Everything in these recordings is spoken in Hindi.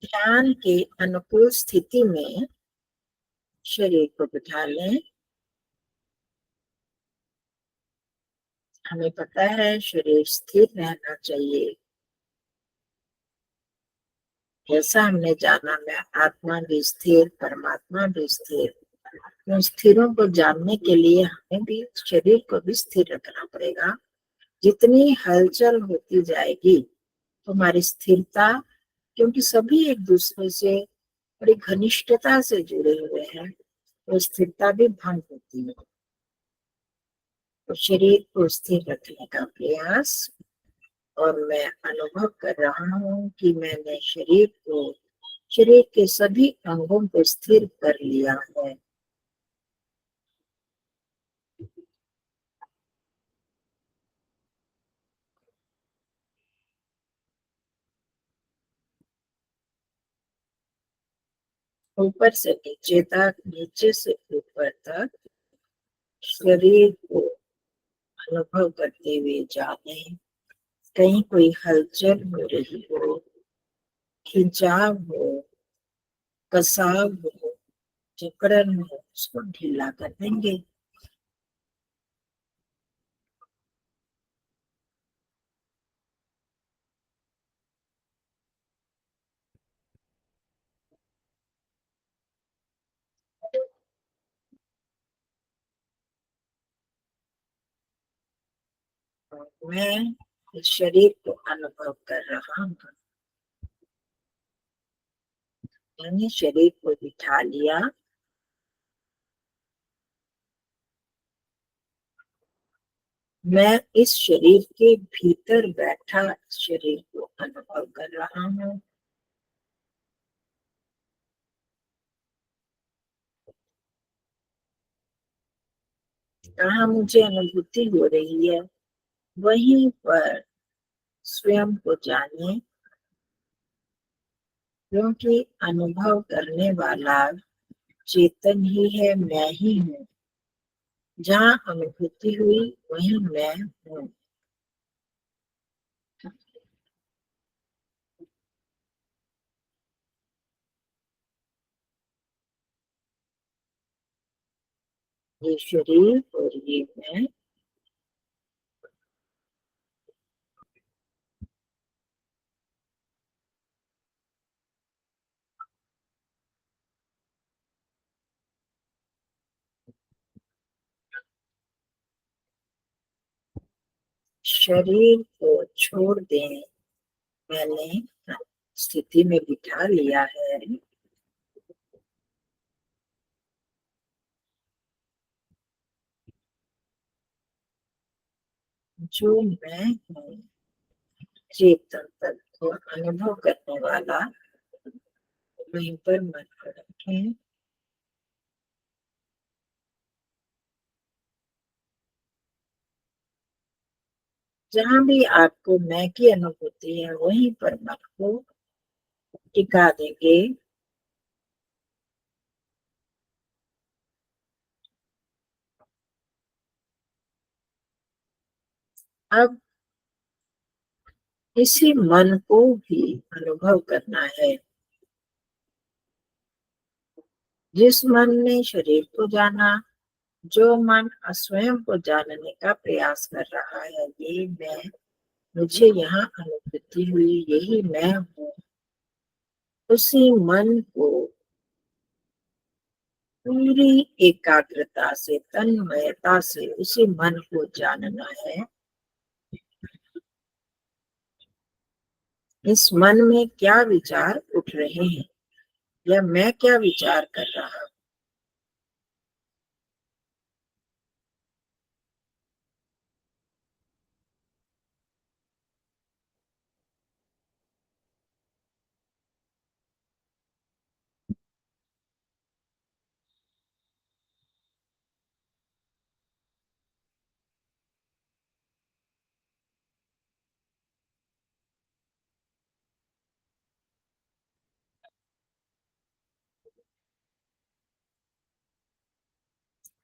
ध्यान के अनुकूल स्थिति में शरीर को बिठा लें। हमें पता है शरीर स्थिर रहना चाहिए। जैसा हमने जाना मैं आत्मा भी स्थिर, परमात्मा भी स्थिर। उन स्थिरों को जानने के लिए हमें भी शरीर को भी स्थिर रखना पड़ेगा। जितनी हलचल होती जाएगी हमारी स्थिरता, क्योंकि सभी एक दूसरे से बड़ी घनिष्ठता से जुड़े हुए हैं, तो स्थिरता भी भंग होती है। तो शरीर को स्थिर रखने का प्रयास, और मैं अनुभव कर रहा हूँ कि मैंने शरीर के सभी अंगों को स्थिर कर लिया है। ऊपर से नीचे तक, नीचे से ऊपर तक शरीर को अनुभव करते हुए जाने। कहीं कोई हलचल हो रही हो, खिंचाव हो, कसाव हो, जकड़न हो, उसको ढीला कर देंगे। मैं इस शरीर को अनुभव कर रहा हूँ। मैंने शरीर को बिठा लिया। मैं इस शरीर के भीतर बैठा शरीर को अनुभव कर रहा हूँ। जहाँ मुझे अनुभूति हो रही है वहीं पर स्वयं को जानिए, क्योंकि अनुभव करने वाला चेतन ही है, मैं ही हूँ। जहाँ अनुभूति हुई वहीं मैं हूँ। ये शरीर और ये मैं। शरीर को छोड़ दें, मैंने स्थिति में बिठा लिया है। जो मैं हूँ, चेतन तत्व को अनुभव करने वाला, वहीं पर मन को रखें। जहाँ भी आपको मैं की अनुभूति है वहीं पर मन को टिका देंगे। अब इसी मन को भी अनुभव करना है। जिस मन ने शरीर को जाना, जो मन स्वयं को जानने का प्रयास कर रहा है, ये मैं, मुझे यहाँ अनुभूति हुई, यही मैं हूँ। उसी मन को पूरी एकाग्रता से, तन्मयता से उसी मन को जानना है। इस मन में क्या विचार उठ रहे हैं, या मैं क्या विचार कर रहा हूँ।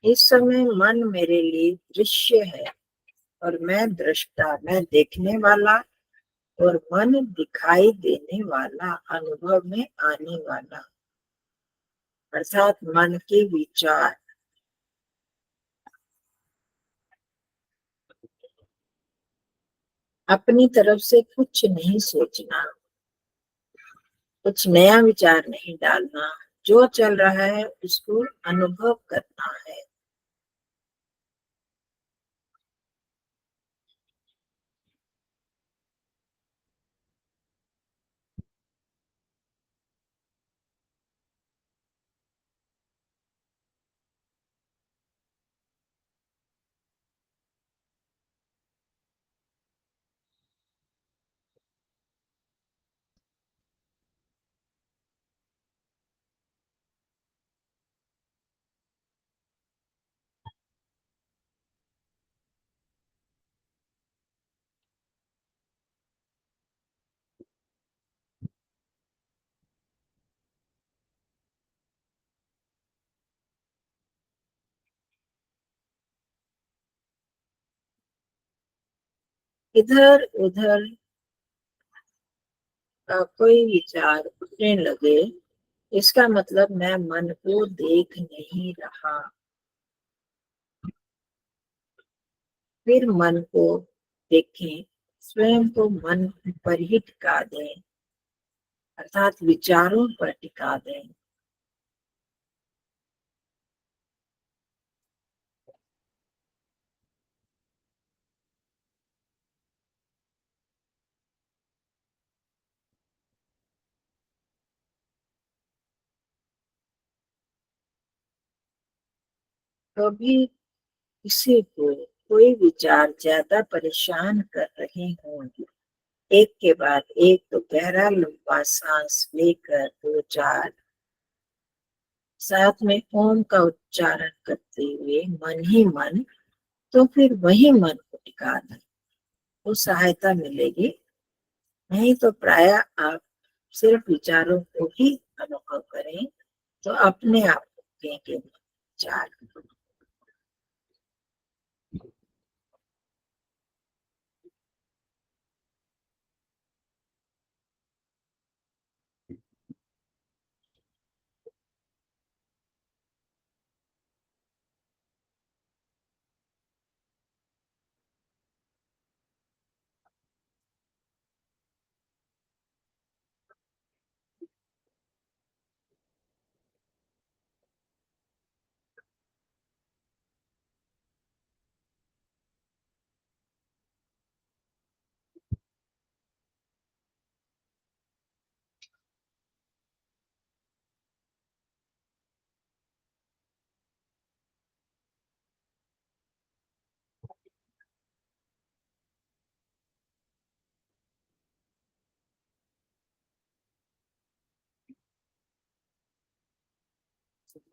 इस समय मन मेरे लिए दृश्य है और मैं दृष्टा, मैं देखने वाला, और मन दिखाई देने वाला, अनुभव में आने वाला, अर्थात मन के विचार। अपनी तरफ से कुछ नहीं सोचना, कुछ नया विचार नहीं डालना, जो चल रहा है उसको अनुभव करना है। इधर उधर का कोई विचार उठने लगे, इसका मतलब मैं मन को देख नहीं रहा। फिर मन को देखें, स्वयं को मन पर ही टिका दें, अर्थात विचारों पर टिका दें। कभी किसी को कोई विचार ज्यादा परेशान कर रहे हों, एक के बाद एक तो गहरा लंबा सांस लेकर दो चार, साथ में ओम का उच्चारण करते हुए मन ही मन, तो फिर वही मन को टिका दें, तो सहायता मिलेगी। नहीं तो प्राय आप सिर्फ विचारों को ही अनुभव करें, तो अपने आप के विचार।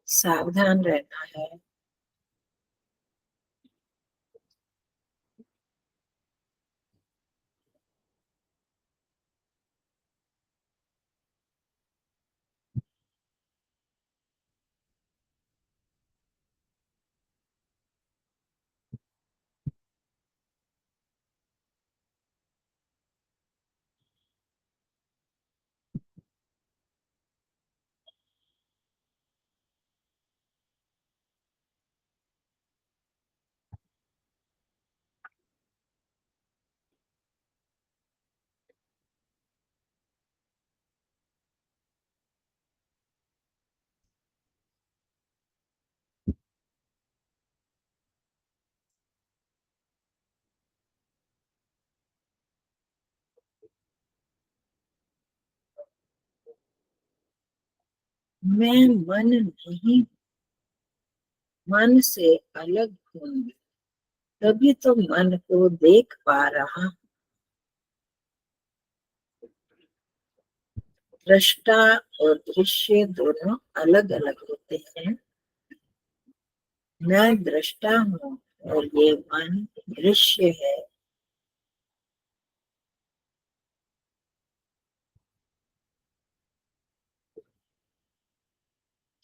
सावधान रहना है। मैं मन नहीं, मन से अलग हूँ, तभी तो मन को देख पा रहा हूँ। दृष्टा और दृश्य दोनों अलग अलग होते हैं। मैं दृष्टा हूँ और ये मन दृश्य है।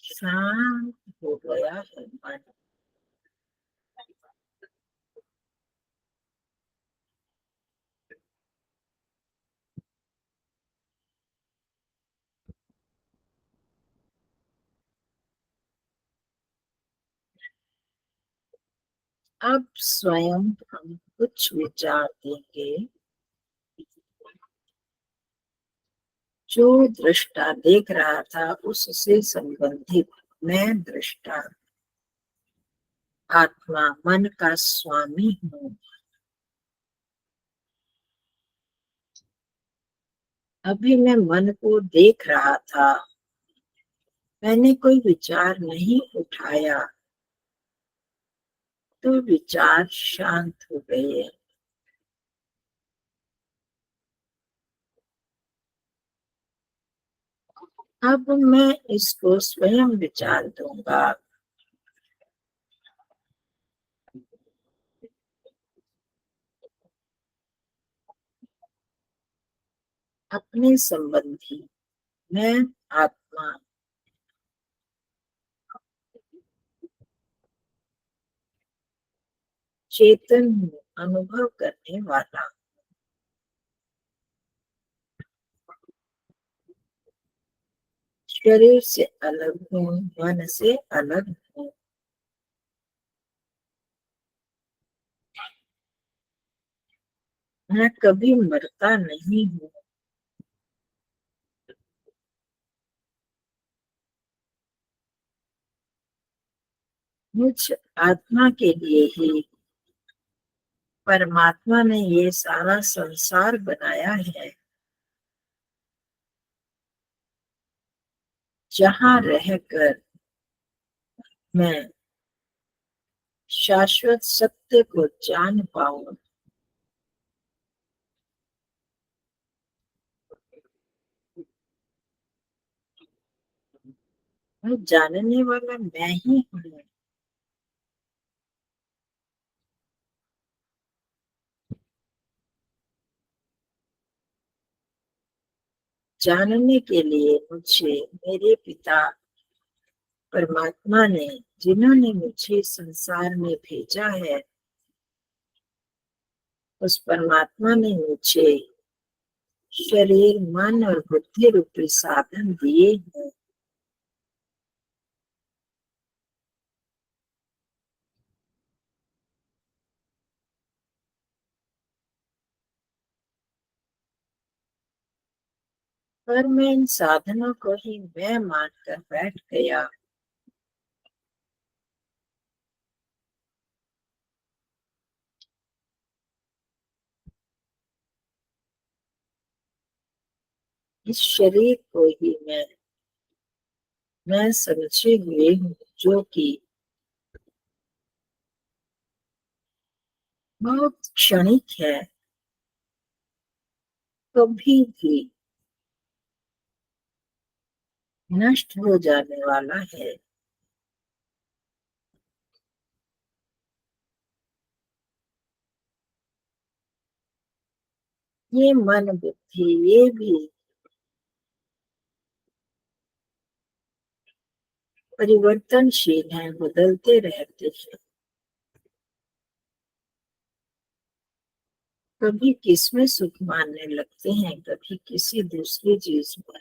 शांत हो गया है मन। अब स्वयं हम कुछ विचार देंगे। जो दृष्टा देख रहा था उससे संबंधित मैं दृष्टा आत्मा मन का स्वामी हूँ। अभी मैं मन को देख रहा था, मैंने कोई विचार नहीं उठाया, तो विचार शांत हो गए। अब मैं इसको स्वयं विचार दूंगा। अपने संबंधी मैं आत्मा चेतन हूँ, अनुभव करने वाला। शरीर से अलग हूँ, मन से अलग हूँ। मैं कभी मरता नहीं हूँ। मुझ आत्मा के लिए ही परमात्मा ने ये सारा संसार बनाया है, जहाँ रहकर मैं शाश्वत सत्य को जान पाऊं। मैं जानने वाला मैं ही हूँ। जानने के लिए मुझे मेरे पिता परमात्मा ने, जिन्होंने मुझे संसार में भेजा है, उस परमात्मा ने मुझे शरीर मन और बुद्धि रूपी साधन दिए हैं। पर मैं इन साधनों को ही मैं मानकर बैठ गया। इस शरीर को ही मैं समझे हुए हूँ, जो कि बहुत क्षणिक है, कभी भी नष्ट हो जाने वाला है। ये मन बुद्धि ये भी परिवर्तनशील है, बदलते रहते हैं। कभी किसमें सुख मानने लगते हैं, कभी किसी दूसरी चीज में,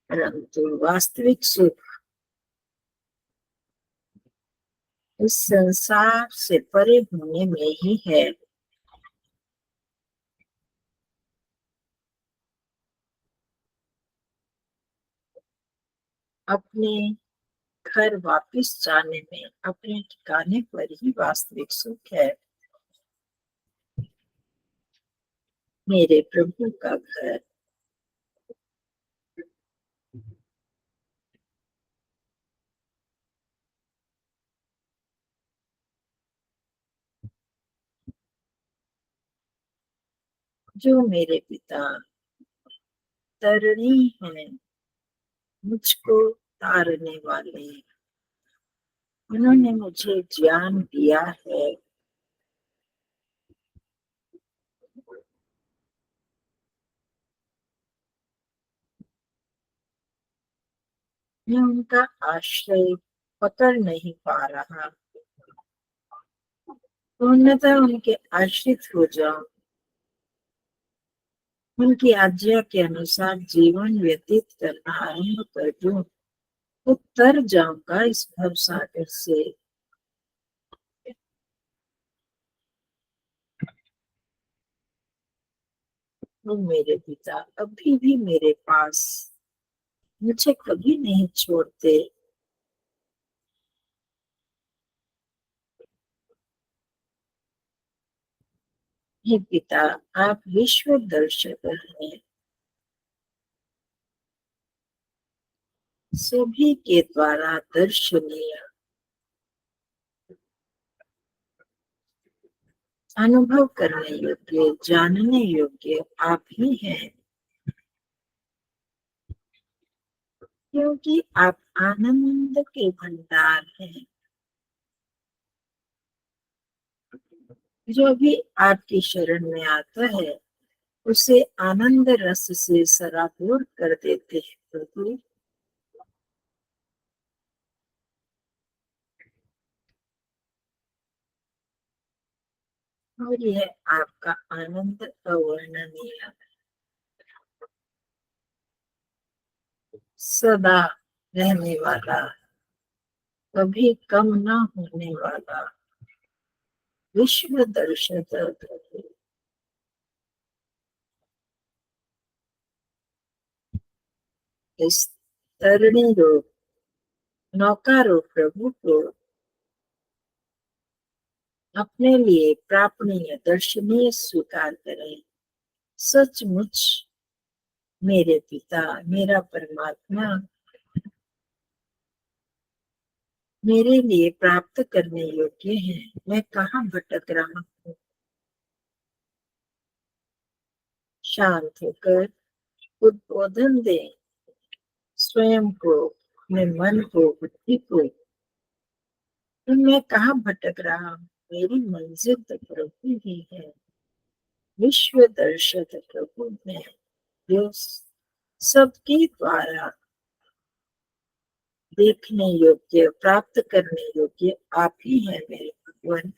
परंतु वास्तविक सुख इस संसार से परे होने में ही है। अपने घर वापिस जाने में अपने ठिकाने पर ही वास्तविक सुख है। मेरे प्रभु का घर जो मेरे पिता तरणी है, मुझको तारने वाले, उन्होंने मुझे ज्ञान दिया है। मैं उनका आश्रय पकड़ नहीं पा रहा, पूर्णतः उनके आश्रित हो जाऊं, उनकी आज्ञा के अनुसार जीवन व्यतीत करना आरंभ कर दूं, तो तर जाऊंगा इस भव सागर से। वो मेरे पिता अभी भी मेरे पास मुझे कभी नहीं छोड़ते। हे पिता, आप विश्व दर्शक हैं, सभी के द्वारा दर्शनीय, अनुभव करने योग्य, जानने योग्य आप ही हैं, क्योंकि आप आनंद के भंडार हैं। जो भी आपकी शरण में आता है उसे आनंद रस से सराबोर कर देते हैं प्रभु। और यह आपका आनंद अवर्णनीय, सदा रहने वाला, कभी कम ना होने वाला विश्व दर्शक प्रभु। इस तरणी रूप नौकारो प्रभु को अपने लिए प्रापणीय दर्शनीय स्वीकार करें। सचमुच मेरे पिता, मेरा परमात्मा मेरे लिए प्राप्त करने योग्य है। मैं कहाँ भटक रहा हूँ। शांत होकर उद्बोधन दें स्वयं को, अपने मन को, बुद्धि को। तो मैं कहाँ भटक रहा हूँ। मेरी मंजिल तो प्रभु ही है, विश्व दर्शक प्रभु है, जो सबके द्वारा देखने योग्य, प्राप्त करने योग्य आप ही हैं मेरे भगवान।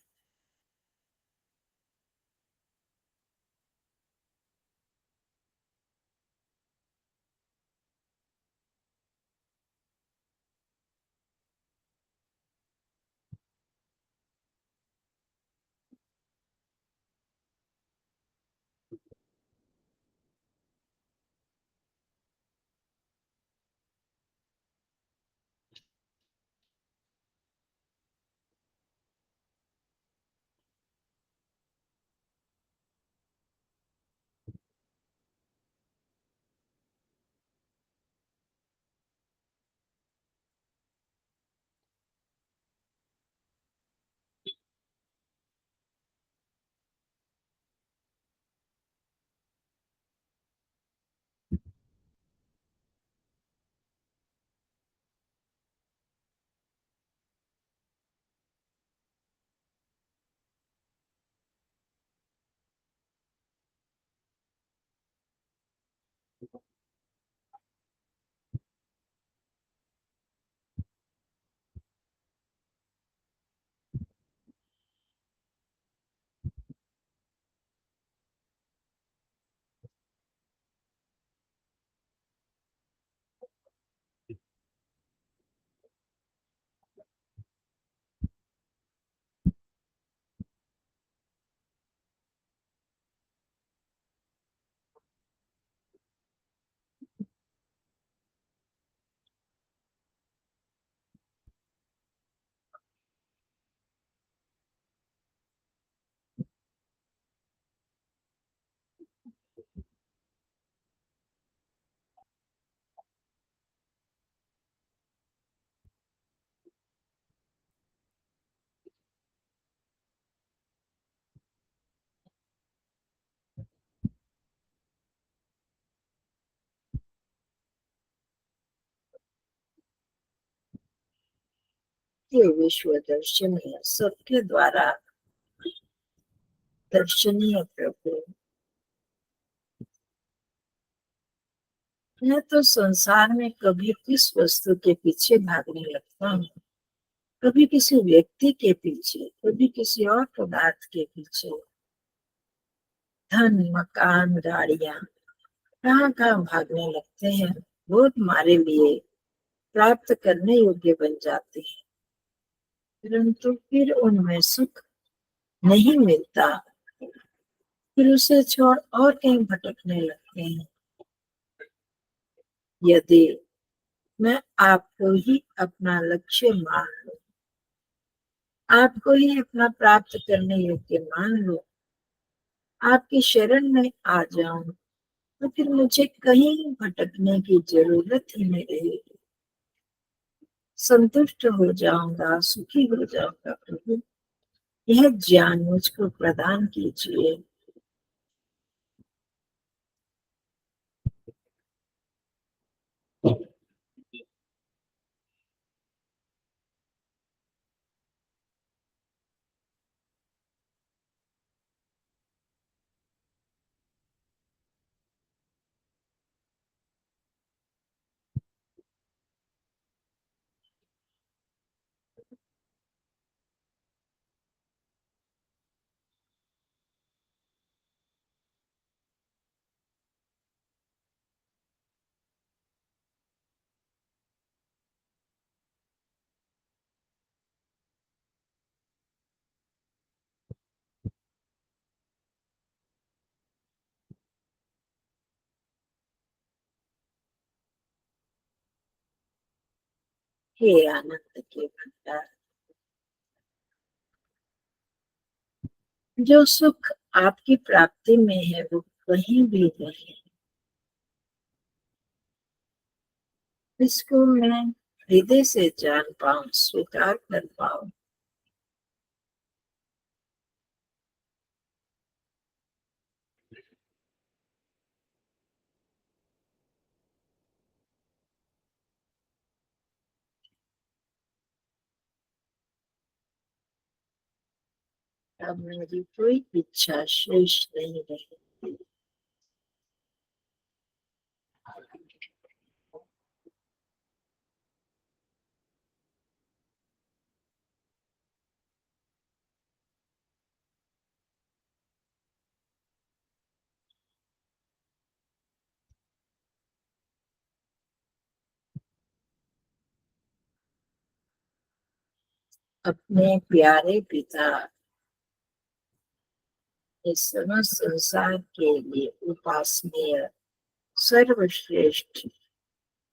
ये विश्व दर्शनीय, सबके द्वारा दर्शनीय प्रभु। मैं तो संसार में कभी किस वस्तु के पीछे भागने लगता हूँ, कभी किसी व्यक्ति के पीछे, कभी किसी और पदार्थ के पीछे। धन, मकान, गाड़ियां कहाँ कहाँ भागने लगते हैं। वो हमारे लिए प्राप्त करने योग्य बन जाते हैं, परंतु फिर उनमें सुख नहीं मिलता। फिर उसे छोड़ और कहीं भटकने लगते हैं। यदि मैं आपको ही अपना लक्ष्य मान लूं, आपको ही अपना प्राप्त करने योग्य मान लूं, आपकी शरण में आ जाऊं, तो फिर मुझे कहीं भटकने की जरूरत ही नहीं रहेगी। संतुष्ट हो जाऊंगा, सुखी हो जाऊंगा प्रभु। यह ज्ञान मुझको प्रदान कीजिए। हे आनंद के भंडार, जो सुख आपकी प्राप्ति में है वो कहीं भी नहीं। इसको मैं हृदय से जान पाऊं, स्वीकार कर पाऊं। अब मेरी कोई इच्छा शेष नहीं रही। अपने प्यारे पिता, इस समस्त संसार के लिए उपासनीय सर्वश्रेष्ठ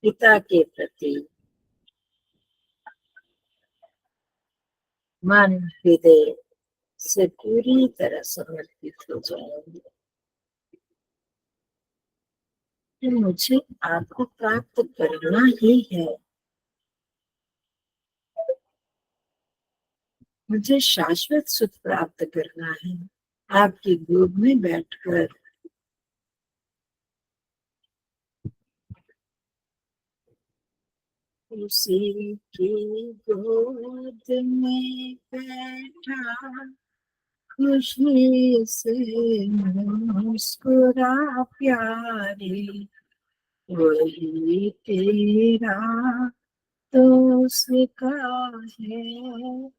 पिता के प्रति मन हृदय से पूरी तरह समर्पित हो जाएंगे। तो मुझे आपको प्राप्त करना ही है। मुझे शाश्वत सुख प्राप्त करना है। आपकी गोद में बैठकर उसी की गोद में बैठा खुशी से मुस्कुरा प्यारे, वही तेरा दोस्त का है,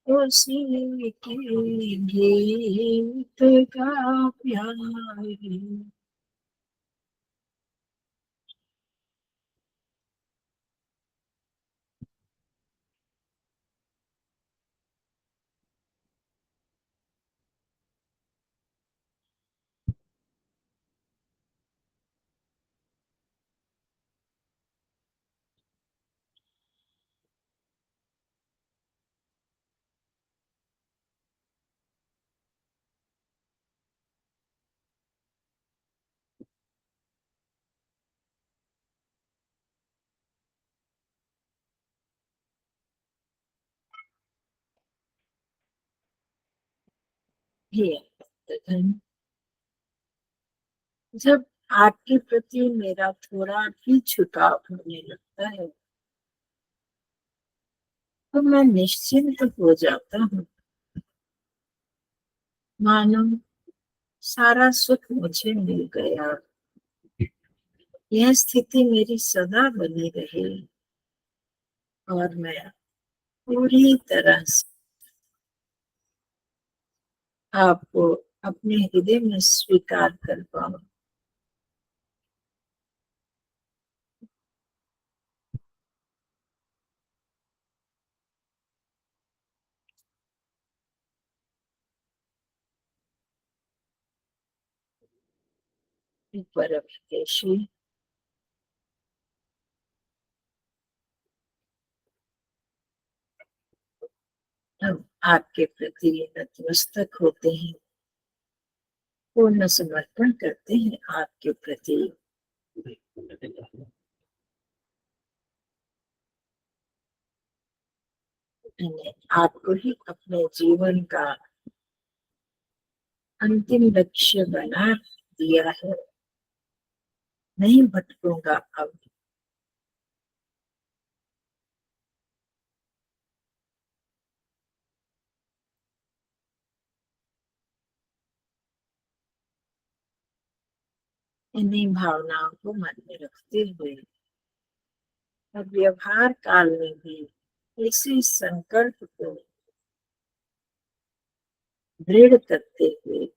उसी के गीत का प्यारे। हे भक्तगण, जब आपके प्रति मेरा थोड़ा भी झुकाव होने लगता है, तो मैं निश्चिंत हो जाता हूँ। मानो सारा सुख मुझे मिल गया। यह स्थिति मेरी सदा बनी रहे और मैं पूरी तरह से आपको अपने हृदय में स्वीकार कर पाऊं। ऊपर अभिकेशी, हम आपके प्रति नतमस्तक होते हैं, पूर्ण समर्पण करते हैं आपके प्रति। मैंने आपको ही अपने जीवन का अंतिम लक्ष्य बना दिया है, नहीं भटकूंगा अब। इन्हीं भावनाओं को मन में रखते हुए और व्यवहार काल में भी इसी संकल्प को दृढ़ करते हुए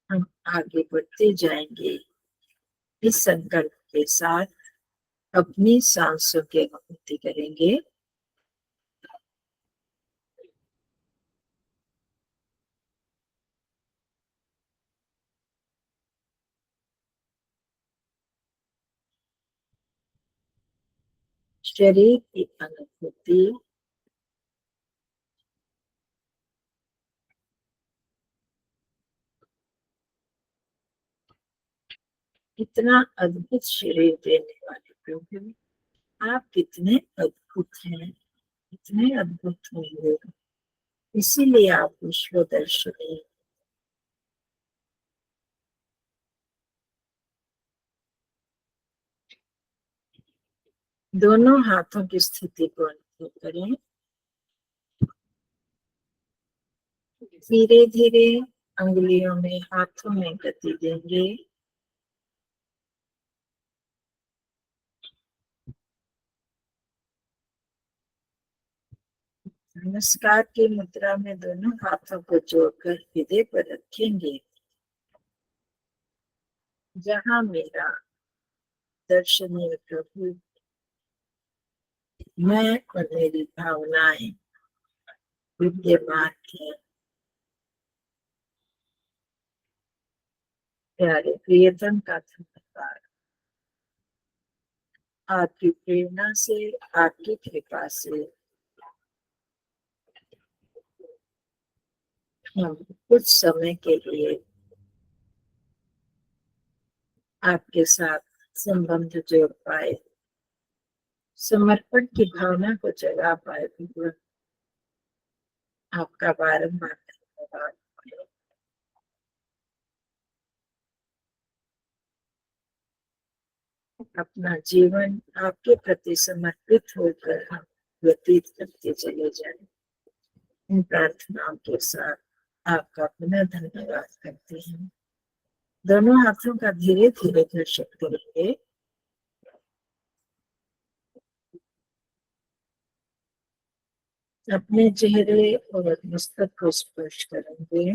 हम आगे बढ़ते जाएंगे। इस संकल्प के साथ अपनी सांसों की अनुभूति करेंगे। शरीर की अनुभूति, इतना अद्भुत शरीर देने वाले प्रभु, आप कितने अद्भुत हैं, इतने अद्भुत होंगे, इसीलिए आप विश्व दर्शनी। दोनों हाथों की स्थिति को अनुभव करें। धीरे धीरे अंगुलियों में, हाथों में गति देंगे। नमस्कार की मुद्रा में दोनों हाथों को जोड़कर हृदय पर रखेंगे। जहाँ मेरा दर्शनीय प्रभु, मैं और मेरी भावनाएं विद्यमान है। प्यारे प्रियतम का धन्यवाद। आपकी प्रेरणा से, आपकी कृपा से हम कुछ समय के लिए आपके साथ संबंध जोड़ पाए, समर्पण की भावना को जगा पाए। आपका बारंबार धन्यवाद। अपना जीवन आपके प्रति समर्पित होकर हम व्यतीत करते चले जाएं। इन प्रार्थनाओं के साथ आपका पुनः धन्यवाद करते हैं। दोनों हाथों का धीरे धीरे दर्शन करेंगे। अपने चेहरे और मस्तक को स्पर्श करेंगे।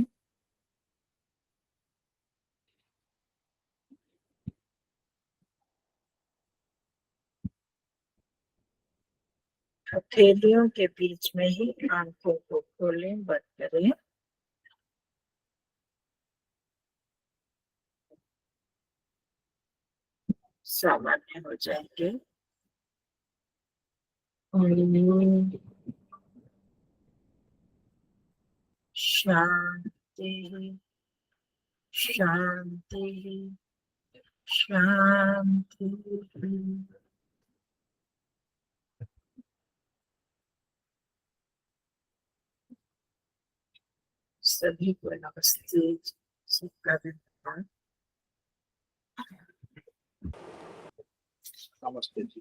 हथेलियों के बीच में ही आंखों को खोलें, बंद करें। सामान्य हो जाएंगे। शांति, शांति, शांति। सभी को नमस्ते, सबका धन्यवाद। नमस्ते जी।